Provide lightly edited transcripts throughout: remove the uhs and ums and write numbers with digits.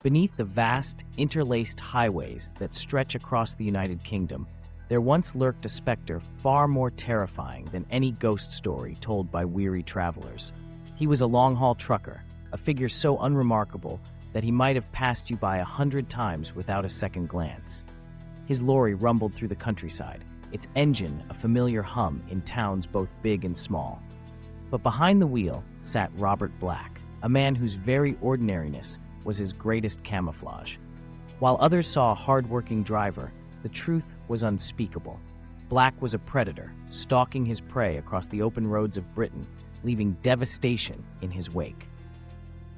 Beneath the vast, interlaced highways that stretch across the United Kingdom, there once lurked a specter far more terrifying than any ghost story told by weary travelers. He was a long-haul trucker, a figure so unremarkable that he might have passed you by 100 times without a second glance. His lorry rumbled through the countryside, its engine a familiar hum in towns both big and small. But behind the wheel sat Robert Black, a man whose very ordinariness was his greatest camouflage. While others saw a hard-working driver, the truth was unspeakable. Black was a predator, stalking his prey across the open roads of Britain, leaving devastation in his wake.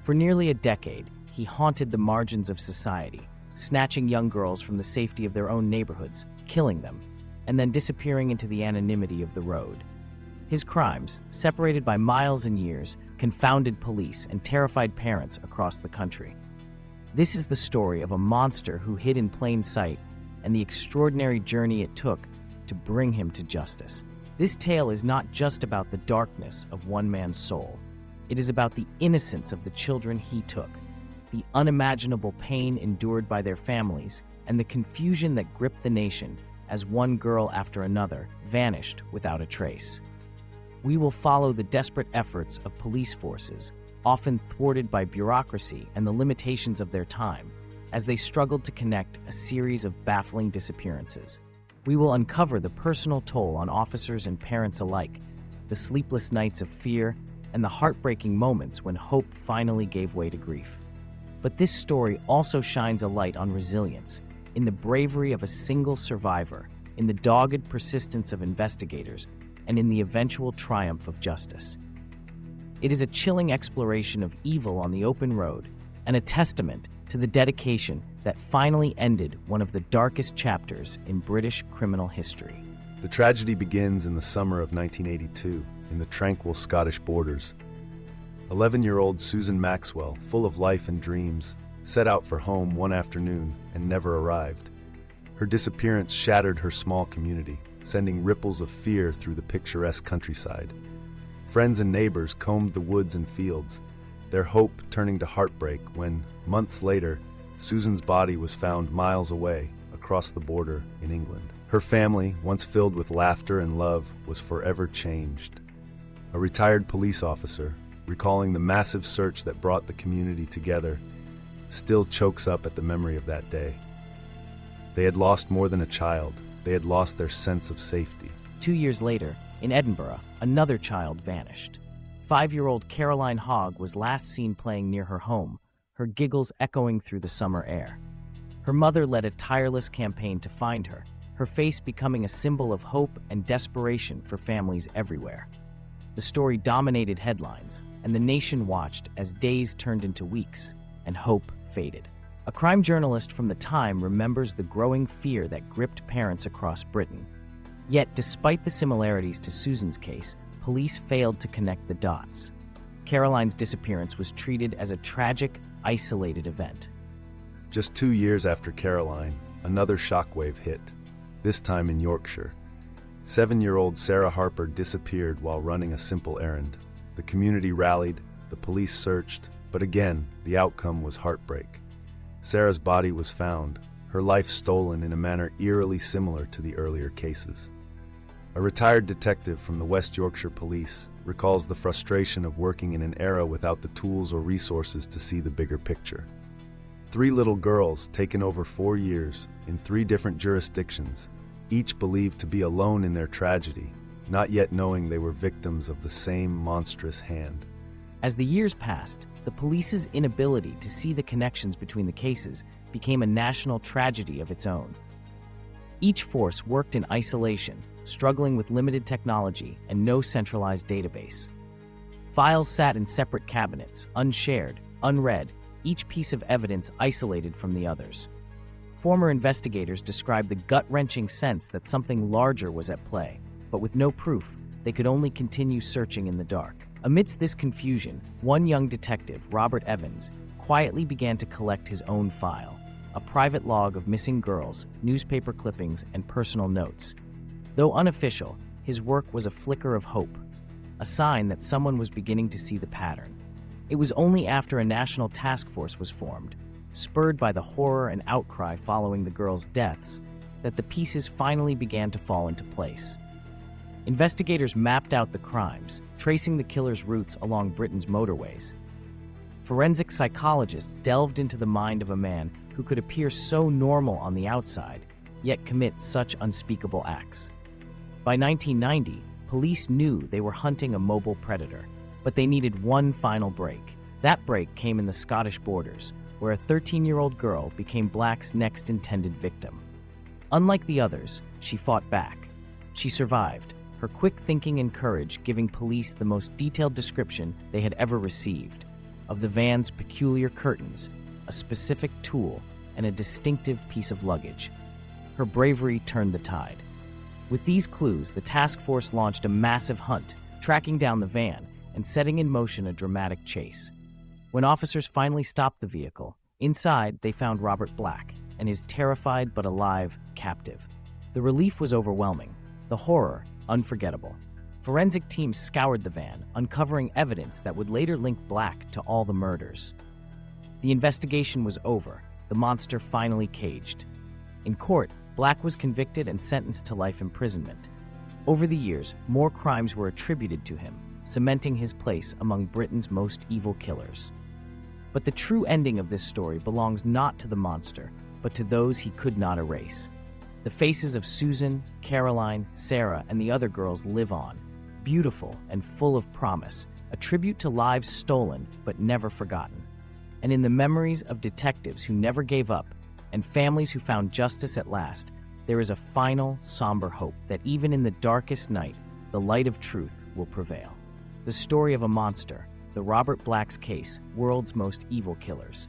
For nearly a decade, he haunted the margins of society, snatching young girls from the safety of their own neighborhoods, killing them, and then disappearing into the anonymity of the road. His crimes, separated by miles and years, confounded police and terrified parents across the country. This is the story of a monster who hid in plain sight and the extraordinary journey it took to bring him to justice. This tale is not just about the darkness of one man's soul. It is about the innocence of the children he took, the unimaginable pain endured by their families, and the confusion that gripped the nation as one girl after another vanished without a trace. We will follow the desperate efforts of police forces, often thwarted by bureaucracy and the limitations of their time, as they struggled to connect a series of baffling disappearances. We will uncover the personal toll on officers and parents alike, the sleepless nights of fear, and the heartbreaking moments when hope finally gave way to grief. But this story also shines a light on resilience, in the bravery of a single survivor, in the dogged persistence of investigators, and in the eventual triumph of justice. It is a chilling exploration of evil on the open road, and a testament to the dedication that finally ended one of the darkest chapters in British criminal history. The tragedy begins in the summer of 1982, in the tranquil Scottish borders. 11-year-old Susan Maxwell, full of life and dreams, set out for home one afternoon and never arrived. Her disappearance shattered her small community, sending ripples of fear through the picturesque countryside. Friends and neighbors combed the woods and fields, their hope turning to heartbreak when, months later, Susan's body was found miles away, across the border in England. Her family, once filled with laughter and love, was forever changed. A retired police officer, recalling the massive search that brought the community together, still chokes up at the memory of that day. They had lost more than a child. They had lost their sense of safety. 2 years later, in Edinburgh, another child vanished. 5-year-old Caroline Hogg was last seen playing near her home, her giggles echoing through the summer air. Her mother led a tireless campaign to find her, her face becoming a symbol of hope and desperation for families everywhere. The story dominated headlines, and the nation watched as days turned into weeks and hope faded. A crime journalist from the time remembers the growing fear that gripped parents across Britain. Yet, despite the similarities to Susan's case, police failed to connect the dots. Caroline's disappearance was treated as a tragic, isolated event. Just 2 years after Caroline, another shockwave hit, this time in Yorkshire. 7-year-old Sarah Harper disappeared while running a simple errand. The community rallied, the police searched, but again, the outcome was heartbreak. Sarah's body was found, her life stolen in a manner eerily similar to the earlier cases. A retired detective from the West Yorkshire Police recalls the frustration of working in an era without the tools or resources to see the bigger picture. 3 little girls taken over 4 years in 3 different jurisdictions, each believed to be alone in their tragedy, not yet knowing they were victims of the same monstrous hand. As the years passed, the police's inability to see the connections between the cases became a national tragedy of its own. Each force worked in isolation, struggling with limited technology and no centralized database. Files sat in separate cabinets, unshared, unread, each piece of evidence isolated from the others. Former investigators described the gut-wrenching sense that something larger was at play, but with no proof, they could only continue searching in the dark. Amidst this confusion, one young detective, Robert Evans, quietly began to collect his own file, a private log of missing girls, newspaper clippings, and personal notes. Though unofficial, his work was a flicker of hope, a sign that someone was beginning to see the pattern. It was only after a national task force was formed, spurred by the horror and outcry following the girls' deaths, that the pieces finally began to fall into place. Investigators mapped out the crimes, tracing the killer's routes along Britain's motorways. Forensic psychologists delved into the mind of a man who could appear so normal on the outside, yet commit such unspeakable acts. By 1990, police knew they were hunting a mobile predator, but they needed one final break. That break came in the Scottish borders, where a 13-year-old girl became Black's next intended victim. Unlike the others, she fought back. She survived, her quick thinking and courage giving police the most detailed description they had ever received of the van's peculiar curtains, a specific tool, and a distinctive piece of luggage. Her bravery turned the tide. With these clues, the task force launched a massive hunt, tracking down the van and setting in motion a dramatic chase. When officers finally stopped the vehicle, inside they found Robert Black and his terrified but alive captive. The relief was overwhelming, the horror unforgettable. Forensic teams scoured the van, uncovering evidence that would later link Black to all the murders. The investigation was over, the monster finally caged. In court, Black was convicted and sentenced to life imprisonment. Over the years, more crimes were attributed to him, cementing his place among Britain's most evil killers. But the true ending of this story belongs not to the monster, but to those he could not erase. The faces of Susan, Caroline, Sarah, and the other girls live on, beautiful and full of promise, a tribute to lives stolen but never forgotten. And in the memories of detectives who never gave up and families who found justice at last, there is a final, somber hope that even in the darkest night, the light of truth will prevail. The story of a monster, the Robert Black's case, world's most evil killers.